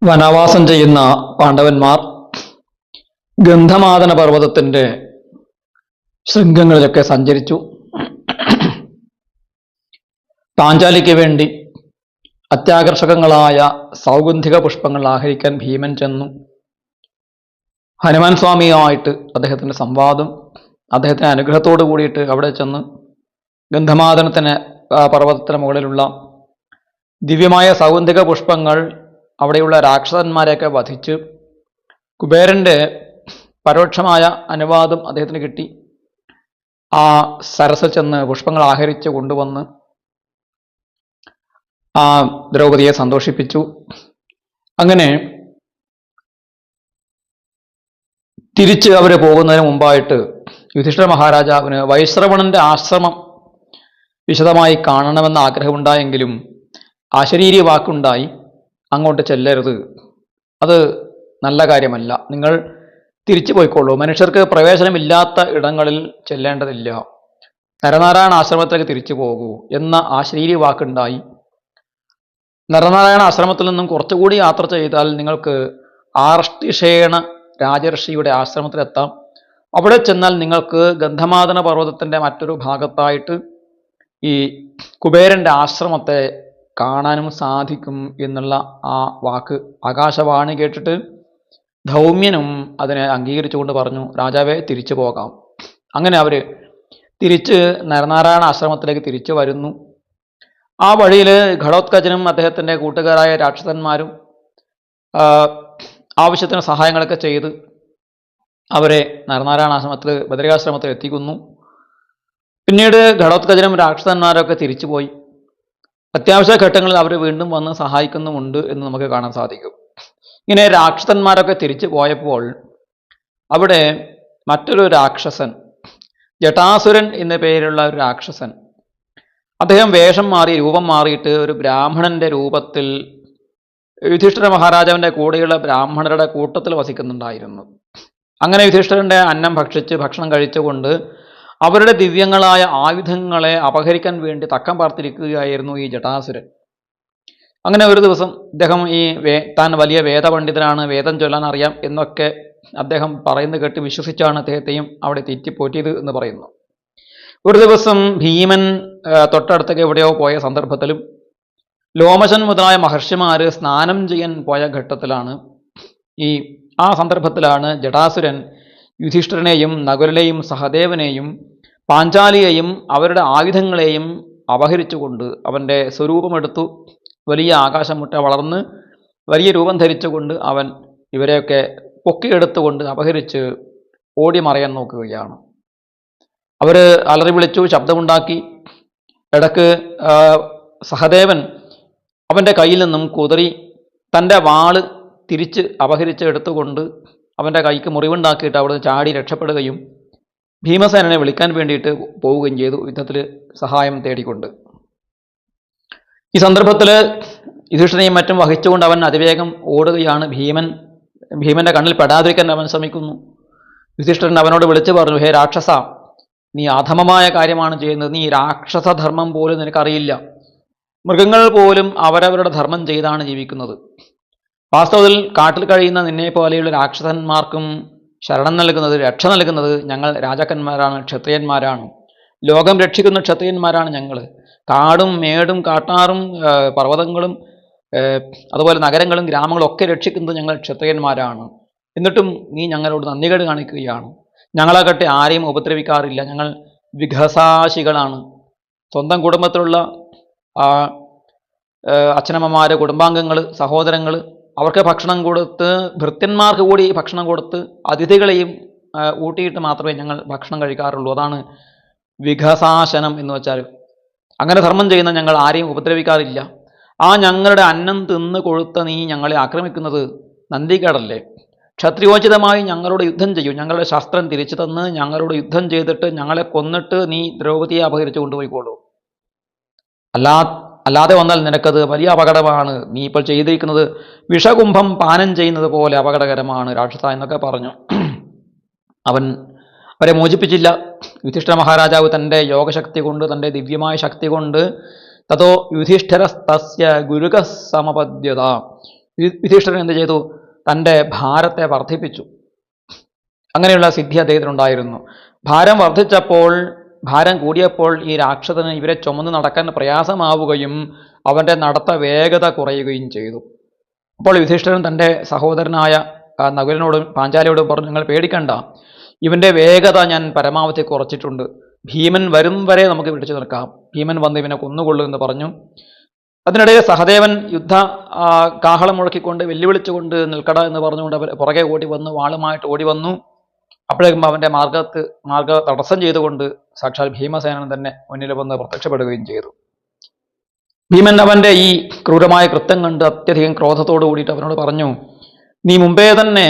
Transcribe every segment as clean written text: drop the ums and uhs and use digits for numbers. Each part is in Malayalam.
വനവാസം ചെയ്യുന്ന പാണ്ഡവന്മാർ ഗന്ധമാദന പർവ്വതത്തിന്റെ ശൃംഗങ്ങളിലൊക്കെ സഞ്ചരിച്ചു. പാഞ്ചാലിക്ക് വേണ്ടി അത്യാകർഷകങ്ങളായ സൗഗന്ധിക പുഷ്പങ്ങൾ ആഹരിക്കാൻ ഭീമൻ ചെന്നു. ഹനുമാൻ സ്വാമിയുമായിട്ട് അദ്ദേഹത്തിന്റെ സംവാദം, അദ്ദേഹത്തിന്റെ അനുഗ്രഹത്തോടു കൂടിയിട്ട് അവിടെ ചെന്ന് ഗന്ധമാദനത്തിന് പർവ്വതത്തിന് മുകളിലുള്ള ദിവ്യമായ സൗഗന്ധിക പുഷ്പങ്ങൾ അവിടെയുള്ള രാക്ഷസന്മാരെയൊക്കെ വധിച്ച് കുബേരന്റെ പരോക്ഷമായ അനുവാദം അദ്ദേഹത്തിന് കിട്ടി. ആ സരസിൽ ചെന്ന് പുഷ്പങ്ങൾ ആഹരിച്ച് കൊണ്ടുവന്ന് ആ ദ്രൗപദിയെ സന്തോഷിപ്പിച്ചു. അങ്ങനെ തിരിച്ച് അവർ പോകുന്നതിന് മുമ്പായിട്ട് യുധിഷ്ഠിര മഹാരാജാവിന് വൈശ്രവണന്റെ ആശ്രമം വിശദമായി കാണണമെന്ന ആഗ്രഹമുണ്ടായെങ്കിലും അശരീരി വാക്കുണ്ടായി, അങ്ങോട്ട് ചെല്ലരുത്, അത് നല്ല കാര്യമല്ല, നിങ്ങൾ തിരിച്ചു പോയിക്കോളൂ, മനുഷ്യർക്ക് പ്രവേശനമില്ലാത്ത ഇടങ്ങളിൽ ചെല്ലേണ്ടതില്ല, നരനാരായണ ആശ്രമത്തിലേക്ക് തിരിച്ചു പോകൂ എന്ന അശരീരി വാക്കുണ്ടായി. നരനാരായണ ആശ്രമത്തിൽ നിന്നും കുറച്ചുകൂടി യാത്ര ചെയ്താൽ നിങ്ങൾക്ക് ആർഷ്ടിഷേണ രാജർഷിയുടെ ആശ്രമത്തിലെത്താം. അവിടെ ചെന്നാൽ നിങ്ങൾക്ക് ഗന്ധമാദന പർവ്വതത്തിന്റെ മറ്റൊരു ഭാഗത്തായിട്ട് ഈ കുബേരന്റെ ആശ്രമത്തെ കാണാനും സാധിക്കും എന്നുള്ള ആ വാക്ക് ആകാശവാണി കേട്ടിട്ട് ധൗമ്യനും അതിനെ അംഗീകരിച്ചുകൊണ്ട് പറഞ്ഞു, രാജാവേ തിരിച്ചു പോകാം. അങ്ങനെ അവര് തിരിച്ച് നരനാരായണ ആശ്രമത്തിലേക്ക് തിരിച്ചു വരുന്നു. ആ വഴിയിൽ ഘടോത്കചനും അദ്ദേഹത്തിന്റെ കൂട്ടുകാരായ രാക്ഷസന്മാരും ആവശ്യത്തിന് സഹായങ്ങളൊക്കെ ചെയ്ത് അവരെ നരനാരായണ ആശ്രമത്തിൽ ബദരികാശ്രമത്തിൽ എത്തിക്കുന്നു. പിന്നീട് ഘടോത്കചനും രാക്ഷസന്മാരൊക്കെ തിരിച്ചുപോയി. അത്യാവശ്യ ഘട്ടങ്ങളിൽ അവർ വീണ്ടും വന്ന് സഹായിക്കുന്നുമുണ്ട് എന്ന് നമുക്ക് കാണാൻ സാധിക്കും. ഇങ്ങനെ രാക്ഷസന്മാരൊക്കെ തിരിച്ചു പോയപ്പോൾ അവിടെ മറ്റൊരു രാക്ഷസൻ, ജടാസുരൻ എന്ന പേരുള്ള ഒരു രാക്ഷസൻ, അദ്ദേഹം വേഷം മാറി രൂപം മാറിയിട്ട് ഒരു ബ്രാഹ്മണന്റെ രൂപത്തിൽ യുധിഷ്ഠിര മഹാരാജാവിന്റെ കൂടെയുള്ള ബ്രാഹ്മണരുടെ കൂട്ടത്തിൽ വസിക്കുന്നുണ്ടായിരുന്നു. അങ്ങനെ യുധിഷ്ഠിരന്റെ അന്നം ഭക്ഷണം കഴിച്ചുകൊണ്ട് അവരുടെ ദിവ്യങ്ങളായ ആയുധങ്ങളെ അപഹരിക്കാൻ വേണ്ടി തക്കം പാർത്തിരിക്കുകയായിരുന്നു ഈ ജടാസുരൻ. അങ്ങനെ ഒരു ദിവസം അദ്ദേഹം താൻ വലിയ വേദപണ്ഡിതനാണ്, വേദം ചൊല്ലാൻ അറിയാം എന്നൊക്കെ അദ്ദേഹം പറയുന്നത് കേട്ട് വിശ്വസിച്ചാണ് അദ്ദേഹത്തെയും അവിടെ തെറ്റിപ്പോറ്റിയത് എന്ന് പറയുന്നു. ഒരു ദിവസം ഭീമൻ തൊട്ടടുത്തൊക്കെ എവിടെയോ പോയ സന്ദർഭത്തിലും ലോമശൻ മുതലായ മഹർഷിമാര് സ്നാനം ചെയ്യാൻ പോയ ഘട്ടത്തിലാണ് ആ സന്ദർഭത്തിലാണ് ജടാസുരൻ യുധിഷ്ഠിരനെയും നകുലനെയും സഹദേവനെയും പാഞ്ചാലിയെയും അവരുടെ ആയുധങ്ങളെയും അപഹരിച്ചുകൊണ്ട് അവൻ്റെ സ്വരൂപമെടുത്തു വലിയ ആകാശമുട്ട വളർന്ന് വലിയ രൂപം ധരിച്ചുകൊണ്ട് അവൻ ഇവരെയൊക്കെ പൊക്കിയെടുത്തുകൊണ്ട് അപഹരിച്ച് ഓടി മറയാൻ നോക്കുകയാണ്. അവര് അലറി വിളിച്ചു, ശബ്ദമുണ്ടാക്കി. ഇടക്ക് സഹദേവൻ അവൻ്റെ കയ്യിൽ നിന്നും കുതറി തൻ്റെ വാള് തിരിച്ച് അപഹരിച്ച് എടുത്തുകൊണ്ട് അവൻ്റെ കൈക്ക് മുറിവുണ്ടാക്കിയിട്ട് അവിടുന്ന് ചാടി രക്ഷപ്പെടുകയും ഭീമസേനനെ വിളിക്കാൻ വേണ്ടിയിട്ട് പോവുകയും ചെയ്തു, യുദ്ധത്തിൽ സഹായം തേടിക്കൊണ്ട്. ഈ സന്ദർഭത്തിൽ യുധിഷ്ഠിരനെയും മറ്റും വഹിച്ചുകൊണ്ട് അവൻ അതിവേഗം ഓടുകയാണ്. ഭീമന്റെ കണ്ണിൽ പെടാതിരിക്കാൻ അവൻ ശ്രമിക്കുന്നു. യുധിഷ്ഠിരൻ അവനോട് വിളിച്ചു പറഞ്ഞു, ഹേ രാക്ഷസ, നീ അധമമായ കാര്യമാണ് ചെയ്യുന്നത്, നീ രാക്ഷസധർമ്മം പോലും നിനക്കറിയില്ല. മൃഗങ്ങൾ പോലും അവരവരുടെ ധർമ്മം ചെയ്താണ് ജീവിക്കുന്നത്. വാസ്തവത്തിൽ കാട്ടിൽ കഴിയുന്ന നിന്നെ പോലെയുള്ള രാക്ഷസന്മാർക്കും ശരണം നൽകുന്നത്, രക്ഷ നൽകുന്നത് ഞങ്ങൾ രാജാക്കന്മാരാണ്, ക്ഷത്രിയന്മാരാണ്. ലോകം രക്ഷിക്കുന്ന ക്ഷത്രിയന്മാരാണ് ഞങ്ങൾ. കാടും മേടും കാട്ടാറും പർവ്വതങ്ങളും അതുപോലെ നഗരങ്ങളും ഗ്രാമങ്ങളും ഒക്കെ രക്ഷിക്കുന്നത് ഞങ്ങൾ ക്ഷത്രിയന്മാരാണ്. എന്നിട്ടും നീ ഞങ്ങളോട് നന്ദികേട് കാണിക്കുകയാണ്. ഞങ്ങളാകട്ടെ ആരെയും ഉപദ്രവിക്കാറില്ല, ഞങ്ങൾ വിഘസാശികളാണ്. സ്വന്തം കുടുംബത്തിലുള്ള അച്ഛനമ്മമാര്, കുടുംബാംഗങ്ങൾ, സഹോദരങ്ങൾ, അവർക്ക് ഭക്ഷണം കൊടുത്ത്, ഭൃത്യന്മാർക്ക് കൂടി ഭക്ഷണം കൊടുത്ത്, അതിഥികളെയും ഊട്ടിയിട്ട് മാത്രമേ ഞങ്ങൾ ഭക്ഷണം കഴിക്കാറുള്ളൂ. അതാണ് വിഘസാശനം എന്ന് വെച്ചാൽ. അങ്ങനെ ധർമ്മം ചെയ്യുന്ന ഞങ്ങൾ ആരെയും ഉപദ്രവിക്കാറില്ല. ആ ഞങ്ങളുടെ അന്നം തിന്ന് കൊഴുത്ത നീ ഞങ്ങളെ ആക്രമിക്കുന്നത് നന്ദികേടല്ലേ? ക്ഷത്രിയോചിതമായി ഞങ്ങളോട് യുദ്ധം ചെയ്യും. ഞങ്ങളുടെ ശസ്ത്രം തിരിച്ചു തന്ന് ഞങ്ങളോട് യുദ്ധം ചെയ്തിട്ട് ഞങ്ങളെ കൊന്നിട്ട് നീ ദ്രൗപദിയെ അപഹരിച്ചു കൊണ്ടുപോയിക്കോളൂ. അല്ലാതെ വന്നാൽ നിനക്കത് വലിയ അപകടമാണ്. നീ ഇപ്പോൾ ചെയ്തിരിക്കുന്നത് വിഷകുംഭം പാനം ചെയ്യുന്നത് പോലെ അപകടകരമാണ് രാക്ഷസ എന്നൊക്കെ പറഞ്ഞു. അവരെ മോചിപ്പിച്ചില്ല. യുധിഷ്ഠിര മഹാരാജാവ് തൻ്റെ യോഗശക്തി കൊണ്ട്, തൻ്റെ ദിവ്യമായ ശക്തി കൊണ്ട് തതോ യുധിഷ്ഠിരസ്തസ്യ ഗുരുക സമപദ്യത, യുധിഷ്ഠിരൻ എന്ത് ചെയ്തു? തൻ്റെ ഭാരത്തെ വർദ്ധിപ്പിച്ചു. അങ്ങനെയുള്ള സിദ്ധി അദ്ദേഹത്തിനുണ്ടായിരുന്നു. ഭാരം വർദ്ധിച്ചപ്പോൾ, ഭാരം കൂടിയപ്പോൾ ഈ രാക്ഷസന് ഇവരെ ചുമന്ന് നടക്കാൻ പ്രയാസമാവുകയും അവൻ്റെ നടത്ത വേഗത കുറയുകയും ചെയ്തു. അപ്പോൾ യുധിഷ്ഠിരൻ തൻ്റെ സഹോദരനായ നകുലനോടും പാഞ്ചാലിയോടും പറഞ്ഞു, നിങ്ങൾ പേടിക്കണ്ട, ഇവൻ്റെ വേഗത ഞാൻ പരമാവധി കുറച്ചിട്ടുണ്ട്. ഭീമൻ വരും വരെ നമുക്ക് പിടിച്ചു നിൽക്കാം. ഭീമൻ വന്ന് ഇവനെ കൊന്നുകൊള്ളൂ എന്ന് പറഞ്ഞു. അതിനിടയിൽ സഹദേവൻ യുദ്ധ കാഹളം മുഴക്കിക്കൊണ്ട് വെല്ലുവിളിച്ചുകൊണ്ട് നിൽക്കട എന്ന് പറഞ്ഞുകൊണ്ട് അവർ പുറകെ ഓടി വന്നു, വാളുമായിട്ട് ഓടി വന്നു. അപ്പോഴേക്കും അവൻ്റെ മാർഗ തടസ്സം ചെയ്തുകൊണ്ട് സാക്ഷാൽ ഭീമസേനൻ തന്നെ മുന്നിൽ വന്ന് പ്രത്യക്ഷപ്പെടുകയും ചെയ്തു. ഭീമൻ അവൻ്റെ ഈ ക്രൂരമായ കൃത്യം കണ്ട് അത്യധികം ക്രോധത്തോടു കൂടിയിട്ട് അവനോട് പറഞ്ഞു, നീ മുമ്പേ തന്നെ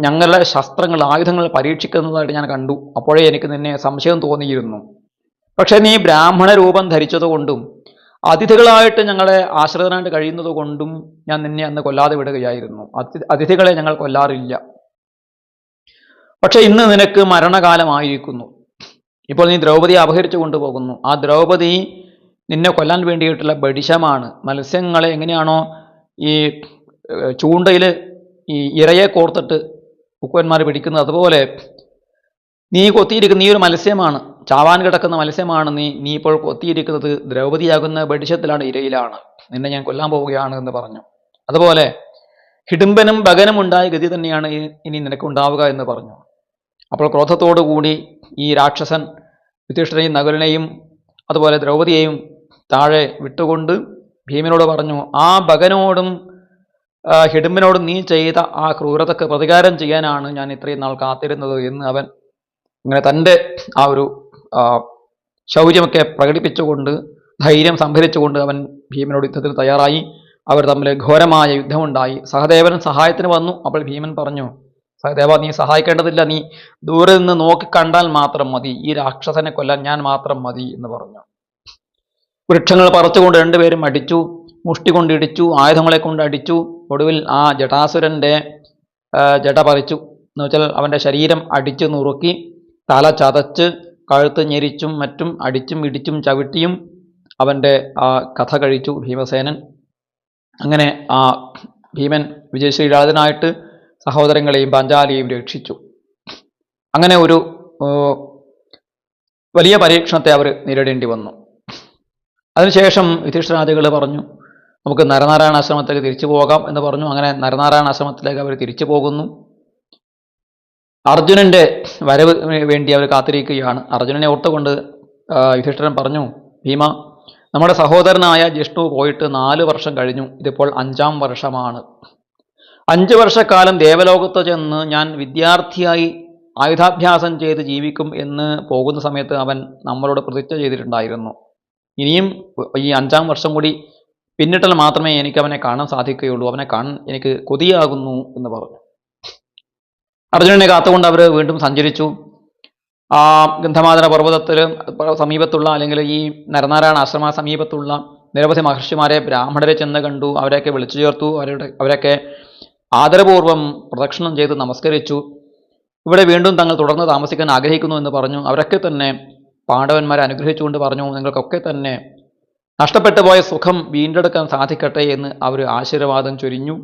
ഞങ്ങളുടെ ശസ്ത്രങ്ങൾ, ആയുധങ്ങൾ പരീക്ഷിക്കുന്നതായിട്ട് ഞാൻ കണ്ടു. അപ്പോഴേ എനിക്ക് നിന്നെ സംശയം തോന്നിയിരുന്നു. പക്ഷേ നീ ബ്രാഹ്മണ രൂപം ധരിച്ചതുകൊണ്ടും അതിഥികളായിട്ട് ഞങ്ങളെ ആശ്രിതനായിട്ട് കഴിയുന്നത് കൊണ്ടും ഞാൻ നിന്നെ അന്ന് കൊല്ലാതെ വിടുകയായിരുന്നു. അതിഥികളെ ഞങ്ങൾ കൊല്ലാറില്ല. പക്ഷെ ഇന്ന് നിനക്ക് മരണകാലമായിരിക്കുന്നു. ഇപ്പോൾ നീ ദ്രൗപതിയെ അപഹരിച്ചു കൊണ്ടുപോകുന്നു. ആ ദ്രൗപദി നിന്നെ കൊല്ലാൻ വേണ്ടിയിട്ടുള്ള ബഡിശമാണ്. മത്സ്യങ്ങളെ എങ്ങനെയാണോ ഈ ചൂണ്ടയിൽ ഈ ഇരയെ കോർത്തിട്ട് ഉക്കുവന്മാർ പിടിക്കുന്നത്, അതുപോലെ നീ കൊത്തിയിരിക്കുന്ന നീ ഒരു മത്സ്യമാണ്, ചാവാൻ കിടക്കുന്ന മത്സ്യമാണ് നീ ഇപ്പോൾ കൊത്തിയിരിക്കുന്നത്. ദ്രൗപതിയാകുന്ന ബഡിശത്തിലാണ്, ഇരയിലാണ്. നിന്നെ ഞാൻ കൊല്ലാൻ പോവുകയാണ് എന്ന് പറഞ്ഞു. അതുപോലെ ഹിഡിംബനും ഭഗനും ഉണ്ടായ ഗതി തന്നെയാണ് ഇനി നിനക്കുണ്ടാവുക എന്ന് പറഞ്ഞു. അപ്പോൾ ക്രോധത്തോടു കൂടി ഈ രാക്ഷസൻ യുധിഷ്ഠിരനെയും നകുലനെയും അതുപോലെ ദ്രൗപതിയെയും താഴെ വിട്ടുകൊണ്ട് ഭീമനോട് പറഞ്ഞു, ആ ഭഗനോടും ഹിഡിംബനോടും നീ ചെയ്ത ആ ക്രൂരതയ്ക്ക് പ്രതികാരം ചെയ്യാനാണ് ഞാൻ ഇത്രയും നാൾ കാത്തിരുന്നത് എന്ന് അവൻ ഇങ്ങനെ തൻ്റെ ആ ഒരു ശൗര്യമൊക്കെ പ്രകടിപ്പിച്ചുകൊണ്ട്, ധൈര്യം സംഭരിച്ചുകൊണ്ട് അവൻ ഭീമനോട് യുദ്ധത്തിന് തയ്യാറായി. അവർ തമ്മിൽ ഘോരമായ യുദ്ധമുണ്ടായി. സഹദേവൻ സഹായത്തിന് വന്നു. അപ്പോൾ ഭീമൻ പറഞ്ഞു, സഹദേവ, നീ സഹായിക്കേണ്ടതില്ല, നീ ദൂരെ നിന്ന് നോക്കി കണ്ടാൽ മാത്രം മതി, ഈ രാക്ഷസനെ കൊല്ലാൻ ഞാൻ മാത്രം മതി എന്ന് പറഞ്ഞു. വൃക്ഷങ്ങൾ പറിച്ചുകൊണ്ട് രണ്ടുപേരും അടിച്ചു, മുഷ്ടി കൊണ്ടിടിച്ചു, ആയുധങ്ങളെ കൊണ്ട് അടിച്ചു. ഒടുവിൽ ആ ജടാസുരൻ്റെ ജട പറിച്ചു. എന്ന് വെച്ചാൽ അവൻ്റെ ശരീരം അടിച്ചു നുറുക്കി, തല ചതച്ച്, കഴുത്ത് ഞെരിച്ചും മറ്റും അടിച്ചും ഇടിച്ചും ചവിട്ടിയും അവൻ്റെ ആ കഥ കഴിച്ചു ഭീമസേനൻ. അങ്ങനെ ആ ഭീമൻ വിജയശ്രീരാജനായിട്ട് സഹോദരങ്ങളെയും പാഞ്ചാലിയെയും രക്ഷിച്ചു. അങ്ങനെ ഒരു വലിയ പരീക്ഷണത്തെ അവർ നേരിടേണ്ടി വന്നു. അതിനുശേഷം യുധിഷ്ഠിരാദികൾ പറഞ്ഞു, നമുക്ക് നരനാരായണ ആശ്രമത്തിലേക്ക് തിരിച്ചു പോകാം എന്ന് പറഞ്ഞു. അങ്ങനെ നരനാരായണ ആശ്രമത്തിലേക്ക് അവർ തിരിച്ചു പോകുന്നു. അർജുനൻ്റെ വരവ് വേണ്ടി അവർ കാത്തിരിക്കുകയാണ്. അർജുനനെ ഓർത്തുകൊണ്ട് യുധിഷ്ഠിരൻ പറഞ്ഞു, ഭീമ, നമ്മുടെ സഹോദരനായ ജിഷ്ണു പോയിട്ട് 4 വർഷം കഴിഞ്ഞു. ഇതിപ്പോൾ 5ാം വർഷമാണ്. 5 വർഷക്കാലം ദേവലോകത്ത് ചെന്ന് ഞാൻ വിദ്യാർത്ഥിയായി ആയുധാഭ്യാസം ചെയ്ത് ജീവിക്കും എന്ന് പോകുന്ന സമയത്ത് അവൻ നമ്മളോട് പ്രതിജ്ഞ ചെയ്തിട്ടുണ്ടായിരുന്നു. ഇനിയും ഈ 5ാം വർഷം കൂടി പിന്നിട്ടാൽ മാത്രമേ എനിക്ക് അവനെ കാണാൻ സാധിക്കുകയുള്ളൂ. അവനെ കാണാൻ എനിക്ക് കൊതിയാകുന്നു എന്ന് പറഞ്ഞു. അർജുനനെ കാത്തുകൊണ്ട് അവർ വീണ്ടും സഞ്ചരിച്ചു. ആ ഗന്ധമാദന പർവ്വതത്തിൽ സമീപത്തുള്ള, അല്ലെങ്കിൽ ഈ നരനാരായണ ആശ്രമ സമീപത്തുള്ള നിരവധി മഹർഷിമാരെ, ബ്രാഹ്മണരെ ചെന്ന് കണ്ടു. അവരെയൊക്കെ വിളിച്ചു ചേർത്തു. അവരൊക്കെ ആദരപൂർവ്വം പ്രദക്ഷിണം ചെയ്ത് നമസ്കരിച്ചു. ഇവിടെ വീണ്ടും തങ്ങൾ തുടർന്ന് താമസിക്കാൻ ആഗ്രഹിക്കുന്നു എന്ന് പറഞ്ഞു. അവരൊക്കെ തന്നെ പാണ്ഡവന്മാരെ അനുഗ്രഹിച്ചുകൊണ്ട് പറഞ്ഞു, നിങ്ങൾക്കൊക്കെ തന്നെ നഷ്ടപ്പെട്ടു പോയ സുഖം വീണ്ടെടുക്കാൻ സാധിക്കട്ടെ എന്ന് അവർ ആശീർവാദം ചൊരിഞ്ഞു.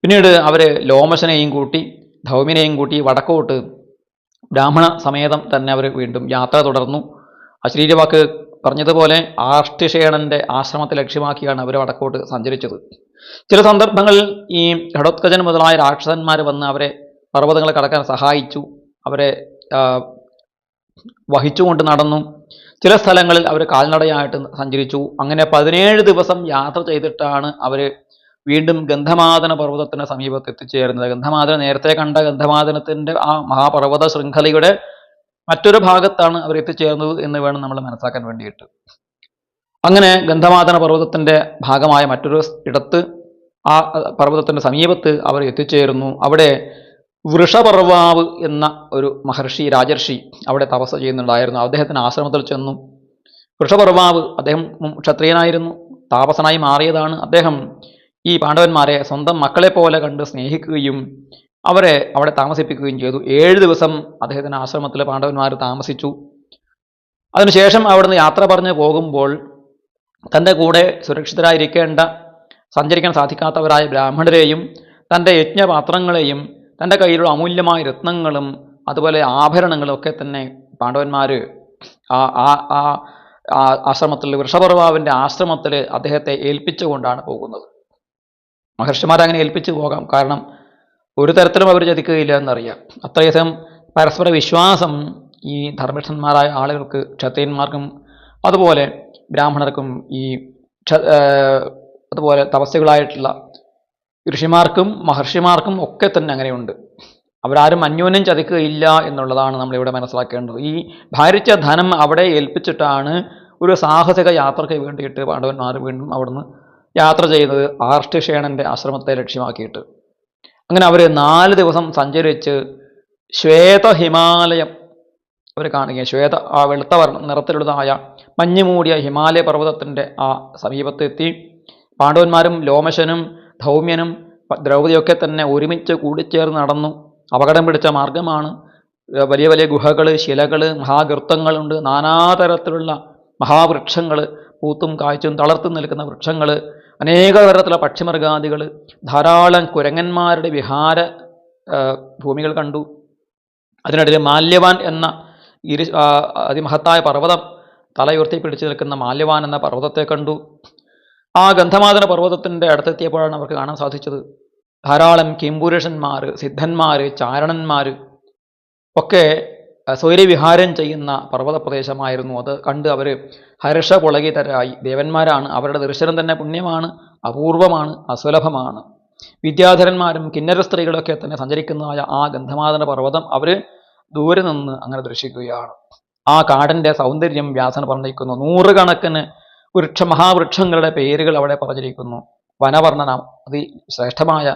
പിന്നീട് അവർ ലോമശനെയും കൂട്ടി ധൗമ്യനെയും കൂട്ടി വടക്കോട്ട് ബ്രാഹ്മണ സമേതം തന്നെ അവർ വീണ്ടും യാത്ര തുടർന്നു. അശ്ലീലവാക്ക് പറഞ്ഞതുപോലെ ആർഷ്ടിഷേണന്റെ ആശ്രമത്തെ ലക്ഷ്യമാക്കിയാണ് അവർ വടക്കോട്ട് സഞ്ചരിച്ചത്. ചില സന്ദർഭങ്ങളിൽ ഈ ഘടോത്കജൻ മുതലായ രാക്ഷസന്മാർ വന്ന് അവരെ പർവ്വതങ്ങൾ കടക്കാൻ സഹായിച്ചു. അവരെ വഹിച്ചുകൊണ്ട് നടന്നു. ചില സ്ഥലങ്ങളിൽ അവർ കാൽനടയായിട്ട് സഞ്ചരിച്ചു. അങ്ങനെ 17 ദിവസം യാത്ര ചെയ്തിട്ടാണ് അവർ വീണ്ടും ഗന്ധമാദന പർവ്വതത്തിന് സമീപത്ത് എത്തിച്ചേരുന്നത്. ഗന്ധമാദന, നേരത്തെ കണ്ട ഗന്ധമാദനത്തിൻ്റെ ആ മഹാപർവ്വത ശൃംഖലയുടെ മറ്റൊരു ഭാഗത്താണ് അവർ എത്തിച്ചേർന്നത് എന്ന് വേണം നമ്മൾ മനസ്സിലാക്കാൻ വേണ്ടിയിട്ട്. അങ്ങനെ ഗന്ധമാദന പർവ്വതത്തിൻ്റെ ഭാഗമായ മറ്റൊരു ഇടത്ത്, ആ പർവ്വതത്തിൻ്റെ സമീപത്ത് അവർ എത്തിച്ചേരുന്നു. അവിടെ വൃഷപർവാവ് എന്ന ഒരു മഹർഷി, രാജർഷി അവിടെ തപസ് ചെയ്യുന്നുണ്ടായിരുന്നു. അദ്ദേഹത്തിന് ആശ്രമത്തിൽ ചെന്നു. വൃഷപർവാവ് അദ്ദേഹം ക്ഷത്രിയനായിരുന്നു, താപസനായി മാറിയതാണ്. അദ്ദേഹം ഈ പാണ്ഡവന്മാരെ സ്വന്തം മക്കളെ പോലെ കണ്ട് സ്നേഹിക്കുകയും അവരെ അവിടെ താമസിപ്പിക്കുകയും ചെയ്തു. 7 ദിവസം അദ്ദേഹത്തിൻ്റെ ആശ്രമത്തിൽ പാണ്ഡവന്മാർ താമസിച്ചു. അതിനുശേഷം അവിടുന്ന് യാത്ര പറഞ്ഞ് പോകുമ്പോൾ തൻ്റെ കൂടെ സുരക്ഷിതരായിരിക്കേണ്ട സഞ്ചരിക്കാൻ സാധിക്കാത്തവരായ ബ്രാഹ്മണരെയും തൻ്റെ യജ്ഞപാത്രങ്ങളെയും തൻ്റെ കയ്യിലുള്ള അമൂല്യമായ രത്നങ്ങളും അതുപോലെ ആഭരണങ്ങളും ഒക്കെ തന്നെ പാണ്ഡവന്മാർ ആ ആ ആ ആശ്രമത്തിൽ, വൃഷപർവാവിൻ്റെ ആശ്രമത്തിൽ അദ്ദേഹത്തെ ഏൽപ്പിച്ചുകൊണ്ടാണ് പോകുന്നത്. മഹർഷിമാരങ്ങനെ ഏൽപ്പിച്ചു പോകാം, കാരണം ഒരു തരത്തിലും അവർ ചതിക്കുകയില്ല എന്നറിയാം. അത്രയധികം പരസ്പര വിശ്വാസം ഈ ധർമ്മിഷ്ഠന്മാരായ ആളുകൾക്ക്, ക്ഷത്രിയന്മാർക്കും അതുപോലെ ബ്രാഹ്മണർക്കും അതുപോലെ തപസ്സുകളായിട്ടുള്ള ഋഷിമാർക്കും മഹർഷിമാർക്കും ഒക്കെ തന്നെ അങ്ങനെയുണ്ട്. അവരാരും അന്യോന്യം ചതിക്കുകയില്ല എന്നുള്ളതാണ് നമ്മളിവിടെ മനസ്സിലാക്കേണ്ടത്. ഈ ഭാരിച്ച ധനം അവിടെ ഏൽപ്പിച്ചിട്ടാണ് ഒരു സാഹസിക യാത്രയ്ക്ക് വേണ്ടിയിട്ട് പാണ്ഡവന്മാർ വീണ്ടും അവിടുന്ന് യാത്ര ചെയ്യുന്നത്, ആർഷ്ടിഷേണൻ്റെ ആശ്രമത്തെ ലക്ഷ്യമാക്കിയിട്ട്. അങ്ങനെ അവർ 4 ദിവസം സഞ്ചരിച്ച് ശ്വേത ഹിമാലയം അവർ കാണുകയും, ആ വെളുത്ത നിറത്തിലുള്ളതായ മഞ്ഞ് മൂടിയ ഹിമാലയ പർവ്വതത്തിൻ്റെ ആ സമീപത്തെത്തി. പാണ്ഡവന്മാരും ലോമശനും ധൗമ്യനും ദ്രൗപദിയൊക്കെ തന്നെ ഒരുമിച്ച് കൂടിച്ചേർന്ന് നടന്നു. അപകടം പിടിച്ച മാർഗമാണ്. വലിയ വലിയ ഗുഹകൾ, ശിലകൾ, മഹാഗർത്തങ്ങളുണ്ട്. നാനാതരത്തിലുള്ള മഹാവൃക്ഷങ്ങൾ, പൂത്തും കായ്ച്ചും തളർത്തും നിൽക്കുന്ന വൃക്ഷങ്ങൾ, അനേക തരത്തിലുള്ള പക്ഷിമൃഗാദികൾ, ധാരാളം കുരങ്ങന്മാരുടെ വിഹാര ഭൂമികൾ കണ്ടു. അതിനിടയിൽ മാല്യവാൻ എന്ന അതിമഹത്തായ പർവ്വതം, തലയുയർത്തി പിടിച്ചു നിൽക്കുന്ന മാല്യവാൻ എന്ന പർവ്വതത്തെ കണ്ടു. ആ ഗന്ധമാദന പർവ്വതത്തിൻ്റെ അടുത്തെത്തിയപ്പോഴാണ് അവർക്ക് കാണാൻ സാധിച്ചത് ധാരാളം കിംപുരുഷന്മാർ, സിദ്ധന്മാർ, ചാരണന്മാർ ഒക്കെ സ്വൈര്യവിഹാരം ചെയ്യുന്ന പർവ്വത പ്രദേശമായിരുന്നു. അത് കണ്ട് അവർ ഹർഷപുളകിതരായി. ദേവന്മാരാണ്, അവരുടെ ദർശനം തന്നെ പുണ്യമാണ്, അപൂർവമാണ്, അസുലഭമാണ്. വിദ്യാധരന്മാരും കിന്നര സ്ത്രീകളൊക്കെ തന്നെ സഞ്ചരിക്കുന്നതായ ആ ഗന്ധമാദന പർവ്വതം അവർ ദൂരെ നിന്ന് അങ്ങനെ ദർശിക്കുകയാണ്. ആ കാടിൻ്റെ സൗന്ദര്യം വ്യാസൻ പറഞ്ഞിരിക്കുന്നു. 100 കണക്കിന് മഹാവൃക്ഷങ്ങളുടെ പേരുകൾ അവിടെ പറഞ്ഞിരിക്കുന്നു. വനവർണ്ണന, അതിശ്രേഷ്ഠമായ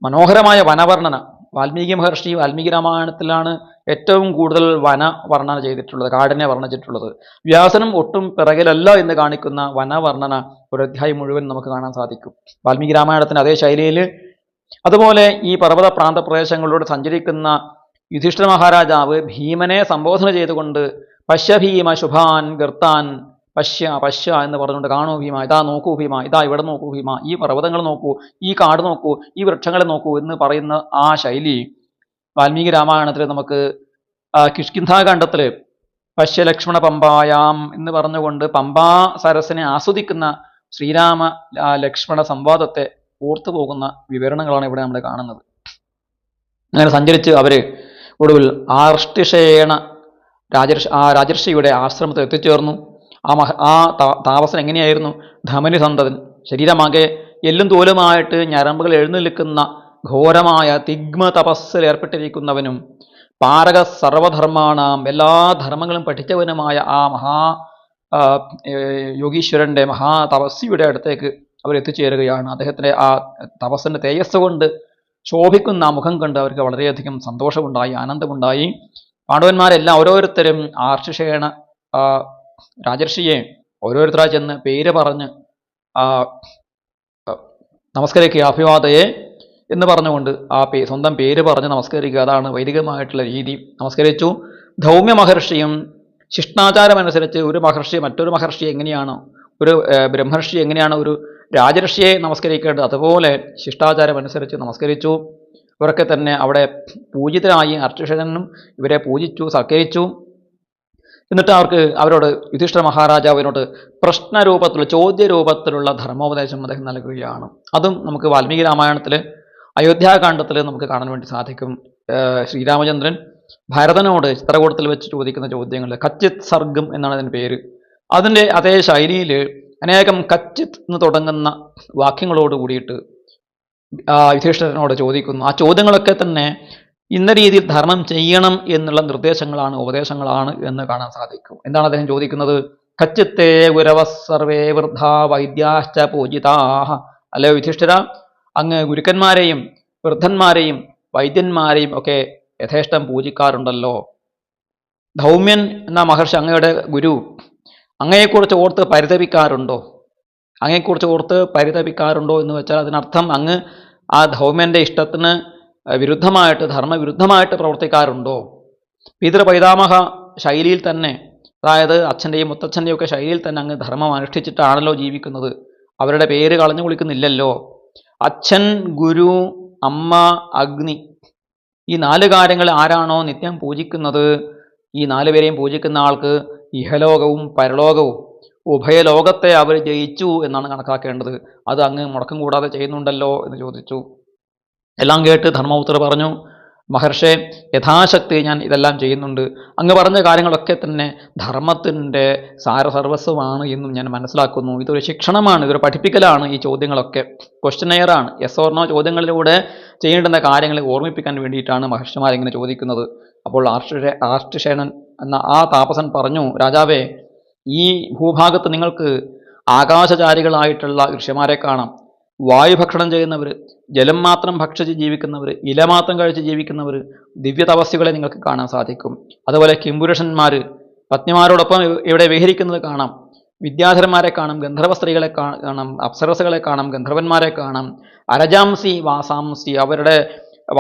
മനോഹരമായ വനവർണ്ണന. വാൽമീകി മഹർഷി വാൽമീകി രാമായണത്തിലാണ് ഏറ്റവും കൂടുതൽ വനവർണ്ണന ചെയ്തിട്ടുള്ളത്, കാടിനെ വർണ്ണിച്ചിട്ടുള്ളത്. വ്യാസനും ഒട്ടും പിറകിലല്ല എന്ന് കാണിക്കുന്ന വനവർണ്ണന ഒരു അധ്യായം മുഴുവൻ നമുക്ക് കാണാൻ സാധിക്കും വാൽമീകി രാമായണത്തിൻ്റെ അതേ ശൈലിയിൽ. അതുപോലെ ഈ പർവ്വത പ്രാന്തപ്രദേശങ്ങളിലൂടെ സഞ്ചരിക്കുന്ന യുധിഷ്ഠിര മഹാരാജാവ് ഭീമനെ സംബോധന ചെയ്തുകൊണ്ട് പശ്യ ഭീമ ശുഭാൻ ഗർത്താൻ, പശ്യ എന്ന് പറഞ്ഞുകൊണ്ട്, കാണൂ ഭീമ, ഇതാ നോക്കൂ ഭീമ, ഇതാ ഇവിടെ നോക്കൂ ഭീമ, ഈ പർവ്വതങ്ങൾ നോക്കൂ, ഈ കാട് നോക്കൂ, ഈ വൃക്ഷങ്ങളെ നോക്കൂ എന്ന് പറയുന്ന ആ ശൈലി വാൽമീകി രാമായണത്തിൽ നമുക്ക് കിഷ്കിന്ധാകാണ്ഡത്തിൽ പശ്യ ലക്ഷ്മണ പമ്പായാം എന്ന് പറഞ്ഞുകൊണ്ട് പമ്പാ സരസിനെ ആസ്വദിക്കുന്ന ശ്രീരാമ ലക്ഷ്മണ സംവാദത്തെ ഓർത്തു പോകുന്ന വിവരണങ്ങളാണ് ഇവിടെ നമ്മൾ കാണുന്നത്. അങ്ങനെ സഞ്ചരിച്ച് അവർ ഒടുവിൽ ആർഷ്ടിഷേണ രാജർഷിയുടെ ആശ്രമത്തിൽ എത്തിച്ചേർന്നു. ആ താപസൻ എങ്ങനെയായിരുന്നു? ധമനി സന്തതൻ, ശരീരമാകെ എല്ലും തോലുമായിട്ട് ഞരമ്പുകൾ എഴുന്നേൽക്കുന്ന ഘോരമായ തിഗ്മ തപസ്സിൽ ഏർപ്പെട്ടിരിക്കുന്നവനും പാരക സർവധർമാണാം, എല്ലാ ധർമ്മങ്ങളും പഠിച്ചവനുമായ ആ യോഗീശ്വരൻ്റെ തപസ്വിയുടെ അടുത്തേക്ക് അവർ എത്തിച്ചേരുകയാണ്. അദ്ദേഹത്തിൻ്റെ ആ തപസ്സിൻ്റെ തേജസ് കൊണ്ട് ശോഭിക്കുന്ന ആ മുഖം കണ്ട് അവർക്ക് വളരെയധികം സന്തോഷമുണ്ടായി, ആനന്ദമുണ്ടായി. പാണ്ഡവന്മാരെല്ലാം ഓരോരുത്തരും ആർഷിഷേണ രാജർഷിയെ ഓരോരുത്തരായി ചെന്ന് പേര് പറഞ്ഞ് നമസ്കരിക്കുക, അഭിവാദയെ എന്ന് പറഞ്ഞുകൊണ്ട് സ്വന്തം പേര് പറഞ്ഞ് നമസ്കരിക്കുക. അതാണ് വൈദികമായിട്ടുള്ള രീതി. നമസ്കരിച്ചു. ധൗമ്യ മഹർഷിയും ശിഷ്ടാചാരമനുസരിച്ച് ഒരു മഹർഷി മറ്റൊരു മഹർഷി എങ്ങനെയാണോ, ഒരു ബ്രഹ്മർഷി എങ്ങനെയാണ് ഒരു രാജർഷിയെ നമസ്കരിക്കേണ്ടത്, അതുപോലെ ശിഷ്ടാചാരമനുസരിച്ച് നമസ്കരിച്ചു. ഇവരൊക്കെ തന്നെ അവിടെ പൂജിതരായി. അർച്ചുഷനും ഇവരെ പൂജിച്ചു, സൽക്കരിച്ചു. എന്നിട്ട് അവരോട് യുധിഷ്ഠിര മഹാരാജാവിനോട് പ്രശ്നരൂപത്തിലുള്ള, ചോദ്യരൂപത്തിലുള്ള ധർമ്മോപദേശം അദ്ദേഹം നൽകുകയാണ്. അതും നമുക്ക് വാൽമീകി രാമായണത്തിൽ അയോധ്യാകാണ്ഡത്തിൽ നമുക്ക് കാണാൻ വേണ്ടി സാധിക്കും. ശ്രീരാമചന്ദ്രൻ ഭരതനോട് ചിത്രകൂടത്തിൽ വെച്ച് ചോദിക്കുന്ന ചോദ്യങ്ങൾ, കച്ചിത് സർഗം എന്നാണ് അതിൻ്റെ പേര്. അതിൻ്റെ അതേ ശൈലിയിൽ അനേകം കച്ചിത് എന്ന് തുടങ്ങുന്ന വാക്യങ്ങളോട് കൂടിയിട്ട് യുധിഷ്ഠിരനോട് ചോദിക്കുന്നു. ആ ചോദ്യങ്ങളൊക്കെ തന്നെ ഇന്ന രീതിയിൽ ധർമ്മം ചെയ്യണം എന്നുള്ള നിർദ്ദേശങ്ങളാണ്, ഉപദേശങ്ങളാണ് എന്ന് കാണാൻ സാധിക്കും. എന്താണ് അദ്ദേഹം ചോദിക്കുന്നത്? കച്ചിത്തേ ഗുരവ സർവേ വൃദ്ധ വൈദ്യാശ്ച പൂജിതാഹ. അല്ലയോ യുധിഷ്ഠിര, അങ്ങ് ഗുരുക്കന്മാരെയും വൃദ്ധന്മാരെയും വൈദ്യന്മാരെയും ഒക്കെ യഥേഷ്ടം പൂജിക്കാറുണ്ടല്ലോ. ധൗമ്യൻ എന്ന മഹർഷി, അങ്ങയുടെ ഗുരു, അങ്ങയെക്കുറിച്ച് ഓർത്ത് പരിതപിക്കാറുണ്ടോ? അങ്ങയെക്കുറിച്ച് ഓർത്ത് പരിതപിക്കാറുണ്ടോ എന്ന് വെച്ചാൽ അതിനർത്ഥം അങ്ങ് ആ ധൗമ്യൻ്റെ ഇഷ്ടത്തിന് വിരുദ്ധമായിട്ട്, ധർമ്മവിരുദ്ധമായിട്ട് പ്രവർത്തിക്കാറുണ്ടോ? പിതൃപൈതാമഹ ശൈലിയിൽ തന്നെ, അതായത് അച്ഛൻ്റെയും മുത്തച്ഛൻ്റെയും ഒക്കെ ശൈലിയിൽ തന്നെ അങ്ങ് ധർമ്മം അനുഷ്ഠിച്ചിട്ടാണല്ലോ ജീവിക്കുന്നത്. അവരുടെ പേര് കളഞ്ഞു കുളിക്കുന്നില്ലല്ലോ. അച്ഛൻ, ഗുരു, അമ്മ, അഗ്നി, ഈ 4 കാര്യങ്ങൾ ആരാണോ നിത്യം പൂജിക്കുന്നത്, ഈ 4 പേരെയും പൂജിക്കുന്ന ആൾക്ക് ഇഹലോകവും പരലോകവും ഉഭയലോകത്തെ അവർ ജയിച്ചു എന്നാണ് കണക്കാക്കേണ്ടത്. അത് അങ്ങ് മുടക്കം കൂടാതെ ചെയ്യുന്നുണ്ടല്ലോ എന്ന് ചോദിച്ചു. എല്ലാം കേട്ട് ധർമ്മപുത്രർ പറഞ്ഞു, മഹർഷേ, യഥാശക്തി ഞാൻ ഇതെല്ലാം ചെയ്യുന്നുണ്ട്. അങ്ങ് പറഞ്ഞ കാര്യങ്ങളൊക്കെ തന്നെ ധർമ്മത്തിൻ്റെ സാരസർവസ്വമാണ് എന്നും ഞാൻ മനസ്സിലാക്കുന്നു. ഇതൊരു ശിക്ഷണമാണ്, ഇതൊരു പഠിപ്പിക്കലാണ്. ഈ ചോദ്യങ്ങളൊക്കെ ക്വസ്റ്റനെയറാണ്. യെസ് ഓർ നോ ചോദ്യങ്ങളിലൂടെ ചെയ്യേണ്ടുന്ന കാര്യങ്ങളെ ഓർമ്മിപ്പിക്കാൻ വേണ്ടിയിട്ടാണ് മഹർഷിമാർ ഇങ്ങനെ ചോദിക്കുന്നത്. അപ്പോൾ ആർഷ്ടിഷേണൻ എന്ന ആ താപസൻ പറഞ്ഞു, രാജാവേ, ഈ ഭൂഭാഗത്ത് നിങ്ങൾക്ക് ആകാശചാരികളായിട്ടുള്ള ഋഷിമാരെ കാണാം. വായുഭക്ഷണം ചെയ്യുന്നവർ, ജലം മാത്രം ഭക്ഷിച്ച് ജീവിക്കുന്നവർ, ഇല മാത്രം കഴിച്ച് ജീവിക്കുന്നവർ, ദിവ്യ തപസ്സുകളെ നിങ്ങൾക്ക് കാണാൻ സാധിക്കും. അതുപോലെ കിംപുരുഷന്മാർ പത്നിമാരോടൊപ്പം ഇവിടെ വിഹരിക്കുന്നത് കാണാം. വിദ്യാധരന്മാരെ കാണാം, ഗന്ധർവ സ്ത്രീകളെ കാണാം, അപ്സരസുകളെ കാണാം, ഗന്ധർവന്മാരെ കാണാം. അരജാംസി വാസാംസി, അവരുടെ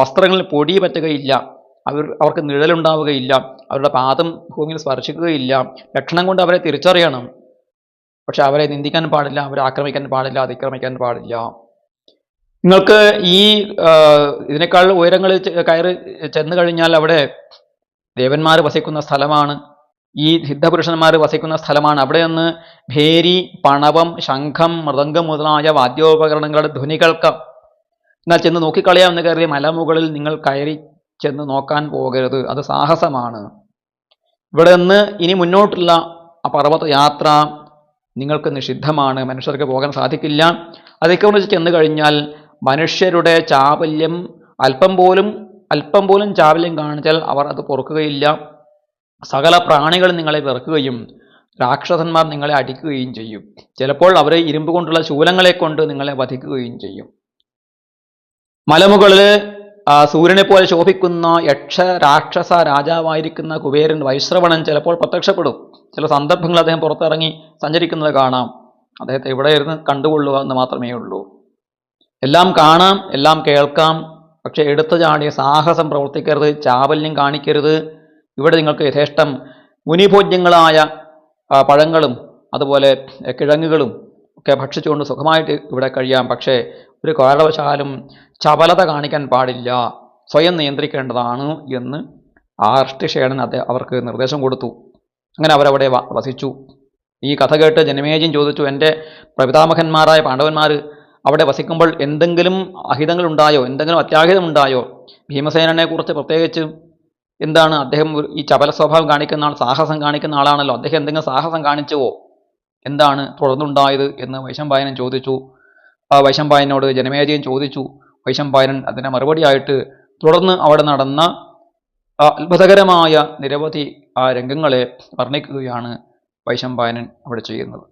വസ്ത്രങ്ങളിൽ പൊടി പറ്റുകയില്ല, അവർക്ക് നിഴലുണ്ടാവുകയില്ല, അവരുടെ പാദം ഭൂമിയിൽ സ്പർശിക്കുകയില്ല. ലക്ഷണം കൊണ്ട് അവരെ തിരിച്ചറിയണം. പക്ഷെ അവരെ നിന്ദിക്കാൻ പാടില്ല, അവരെ ആക്രമിക്കാൻ പാടില്ല, അതിക്രമിക്കാൻ പാടില്ല. നിങ്ങൾക്ക് ഈ ഇതിനേക്കാൾ ഉയരങ്ങളിൽ കയറി ചെന്നു കഴിഞ്ഞാൽ അവിടെ ദേവന്മാർ വസിക്കുന്ന സ്ഥലമാണ്, ഈ സിദ്ധപുരുഷന്മാർ വസിക്കുന്ന സ്ഥലമാണ്. അവിടെ നിന്ന് ഭേരി, പണവം, ശംഖം, മൃദംഗം മുതലായ വാദ്യോപകരണങ്ങളുടെ ധ്വനി കേൾക്കാം. എന്നാൽ ചെന്ന് നോക്കിക്കളയാമെന്ന് കരുതിയ മലമുകളിൽ നിങ്ങൾ കയറി ചെന്ന് നോക്കാൻ പോകരുത്, അത് സാഹസമാണ്. ഇവിടെ നിന്ന് ഇനി മുന്നോട്ടുള്ള ആ പർവ്വത യാത്ര നിങ്ങൾക്ക് നിഷിദ്ധമാണ്, മനുഷ്യർക്ക് പോകാൻ സാധിക്കില്ല. അതേക്കുറിച്ച് ചെന്ന് കഴിഞ്ഞാൽ മനുഷ്യരുടെ ചാപല്യം അല്പം പോലും ചാപല്യം കാണിച്ചാൽ അവർ അത് പൊറുക്കുകയില്ല. സകല പ്രാണികളും നിങ്ങളെ വെറുക്കുകയും രാക്ഷസന്മാർ നിങ്ങളെ അടിക്കുകയും ചെയ്യും. ചിലപ്പോൾ അവർ ഇരുമ്പ് കൊണ്ടുള്ള ശൂലങ്ങളെ കൊണ്ട് നിങ്ങളെ വധിക്കുകയും ചെയ്യും. മലമുകളിൽ സൂര്യനെ പോലെ ശോഭിക്കുന്ന രാക്ഷസ രാജാവായിരിക്കുന്ന കുബേരൻ വൈശ്രവണൻ ചിലപ്പോൾ പ്രത്യക്ഷപ്പെടും. ചില സന്ദർഭങ്ങൾ അദ്ദേഹം പുറത്തിറങ്ങി സഞ്ചരിക്കുന്നത് കാണാം. അദ്ദേഹത്തെ ഇവിടെ ഇരുന്ന് കണ്ടുകൊള്ളുക എന്ന് മാത്രമേ ഉള്ളൂ. എല്ലാം കാണാം, എല്ലാം കേൾക്കാം, പക്ഷെ എടുത്തു ചാടിയ സാഹസം പ്രവർത്തിക്കരുത്, ചാബല്യം കാണിക്കരുത്. ഇവിടെ നിങ്ങൾക്ക് യഥേഷ്ടം മുനിഭോജ്യങ്ങളായ പഴങ്ങളും അതുപോലെ കിഴങ്ങുകളും ഒക്കെ ഭക്ഷിച്ചുകൊണ്ട് സുഖമായിട്ട് ഇവിടെ കഴിയാം. പക്ഷേ ഒരു കാരണവശാലും ചപലത കാണിക്കാൻ പാടില്ല, സ്വയം നിയന്ത്രിക്കേണ്ടതാണ് എന്ന് ആർഷ്ടിഷേണൻ അവർക്ക് നിർദ്ദേശം കൊടുത്തു. അങ്ങനെ അവരവിടെ വസിച്ചു. ഈ കഥ കേട്ട് ജനമേജയം ചോദിച്ചു, എൻ്റെ പ്രപിതാമഹന്മാരായ പാണ്ഡവന്മാർ അവിടെ വസിക്കുമ്പോൾ എന്തെങ്കിലും അഹിതങ്ങളുണ്ടായോ, എന്തെങ്കിലും അത്യാഹിതമുണ്ടായോ? ഭീമസേനനെ കുറിച്ച് പ്രത്യേകിച്ച് എന്താണ്, അദ്ദേഹം ഈ ചപല സ്വഭാവം കാണിക്കുന്ന ആൾ, സാഹസം കാണിക്കുന്ന ആളാണല്ലോ, അദ്ദേഹം എന്തെങ്കിലും സാഹസം കാണിച്ചുവോ, എന്താണ് തുടർന്നുണ്ടായത് എന്ന് വൈശമ്പായനൻ ചോദിച്ചു. വൈശമ്പായനോട് ജനമേജയം ചോദിച്ചു. വൈശമ്പായനൻ അതിന് മറുപടിയായിട്ട് തുടർന്ന് അവിടെ നടന്ന അത്ഭുതകരമായ നിരവധി രംഗങ്ങളെ വർണ്ണിക്കുകയാണ് വൈശമ്പായനൻ അവിടെ ചെയ്യുന്നത്.